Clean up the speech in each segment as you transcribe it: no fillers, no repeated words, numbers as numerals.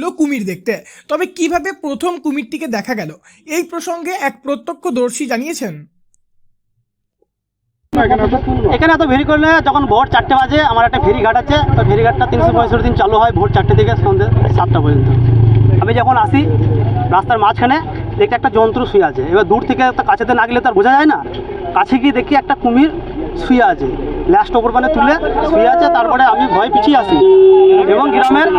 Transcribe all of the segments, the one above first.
হলো কুমির দেখতে। তবে কিভাবে প্রথম কুমিরটিকে দেখা গেল, এই প্রসঙ্গে এক প্রত্যক্ষদর্শী জানিয়েছেন, এখানে এত ভিড় করলে যখন ভোর 4টে বাজে, আমার একটা ফেরিঘাট আছে, তো ফেরিঘাটটা 365 দিন চালু হয় ভোর 4টে থেকে সন্ধ্যে 7টা পর্যন্ত। আমি যখন আসি রাস্তার মাঝখানে দেখি একটা জন্তু শুয়ে আছে। এবার দূর থেকে কাছেতে না গেলে তার বোঝা যায় না, কাছে গিয়ে দেখি একটা কুমির শুয়ে আছে, লাস্ট ওপর মানে তুলে শুয়ে আছে। তারপরে আমি ভয় পিছিয়ে আসি এবং গ্রামের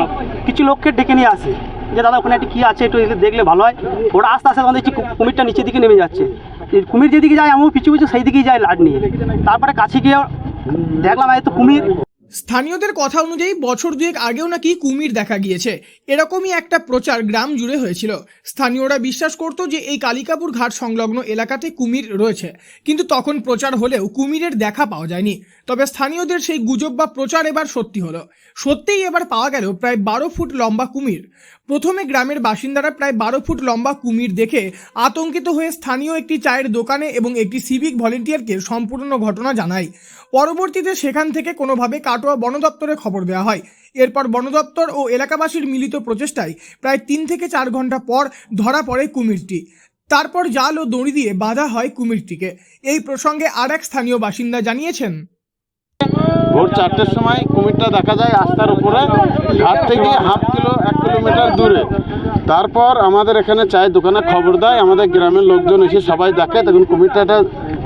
কিছু লোককে ডেকে নিয়ে আসি যে দাদা ওখানে একটা কী আছে, একটু দেখলে ভালো হয়। ওরা আস্তে আস্তে তখন দেখছি কুমিরটা নিচের দিকে নেমে যাচ্ছে। কুমির যেদিকে যায় আমিও পিছু পিছু সেই দিকেই যাই লাট নিয়ে। তারপরে কাছে গিয়ে দেখলাম এই তো কুমির। স্থানীয়দের কথা অনুযায়ী বছর দুয়েক আগেও নাকি কুমির দেখা গিয়েছে। এরকমই একটা প্রচার গ্রাম জুড়ে হয়েছিল। স্থানীয়রা বিশ্বাস করত যে এই কালিকাপুর ঘাট সংলগ্ন এলাকাতে কুমির রয়েছে, কিন্তু তখন প্রচার হলেও কুমিরের দেখা পাওয়া যায়নি। তবে স্থানীয়দের সেই গুজব বা প্রচার এবার সত্যি হলো। সত্যিই এবার পাওয়া গেল প্রায় 12 ফুট লম্বা কুমির। প্রথমে গ্রামের বাসিন্দারা প্রায় 12 ফুট লম্বা কুমির দেখে আতঙ্কিত হয়ে স্থানীয় একটি চায়ের দোকানে এবং একটি সিভিক ভলেন্টিয়ারকে সম্পূর্ণ ঘটনা জানায়। পরবর্তীতে সেখান থেকে কোনোভাবে কাটোয়া বন দপ্তরে খবর দেওয়া হয়। এরপর বন দপ্তর ও এলাকাবাসীর মিলিত প্রচেষ্টায় প্রায় 3 থেকে 4 ঘন্টা পর ধরা পড়ে কুমিরটি। তারপর জাল ও দড়ি দিয়ে বাঁধা হয় কুমিরটিকে। এই প্রসঙ্গে আর এক স্থানীয় বাসিন্দা জানিয়েছেন, ভোর 4টের সময় কুমিরটা দেখা যায় রাস্তার উপরে, ঘাট থেকে 1 কিলোমিটার দূরে। তারপর আমাদের এখানে চায়ের দোকানে খবর দেয়, আমাদের গ্রামের লোকজন এসে সবাই দেখে, তখন কুমিরটা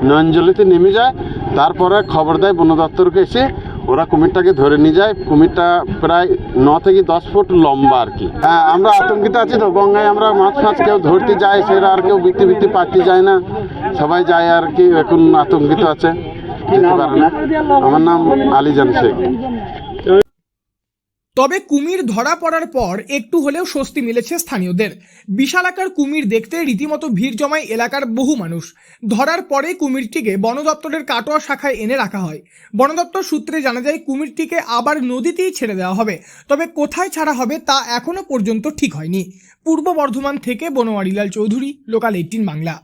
নয়নজলিতে নেমে যায়। তারপরে খবর দেয় বন দপ্তরকে, এসে ওরা কুমিরটাকে ধরে নিয়ে যায়। কুমিরটা প্রায় 9 থেকে 10 ফুট লম্বা আর কি। হ্যাঁ, আমরা আতঙ্কিত আছি তো। গঙ্গায় আমরা মাছ কেউ ধরতে যায়, সেটা আর কেউ বৃত্তি পাইতে যায় না, সবাই যায় আর কি। এখন আতঙ্কিত আছে, যেতে পারে না। আমার নাম আলীজান শেখ। তবে কুমির ধরা পড়ার পর একটু হলেও স্বস্তি মিলেছে স্থানীয়দের। বিশালাকার কুমির দেখতে রীতিমতো ভিড় জমায় এলাকার বহু মানুষ। ধরার পরে কুমিরটিকে বন দপ্তরের কাটোয়া শাখায় এনে রাখা হয়। বন দপ্তর সূত্রে জানা যায় কুমিরটিকে আবার নদীতেই ছেড়ে দেওয়া হবে। তবে কোথায় ছাড়া হবে তা এখনো পর্যন্ত ঠিক হয়নি। পূর্ব বর্ধমান থেকে বনোয়ারিলাল চৌধুরী, লোকাল 18 বাংলা।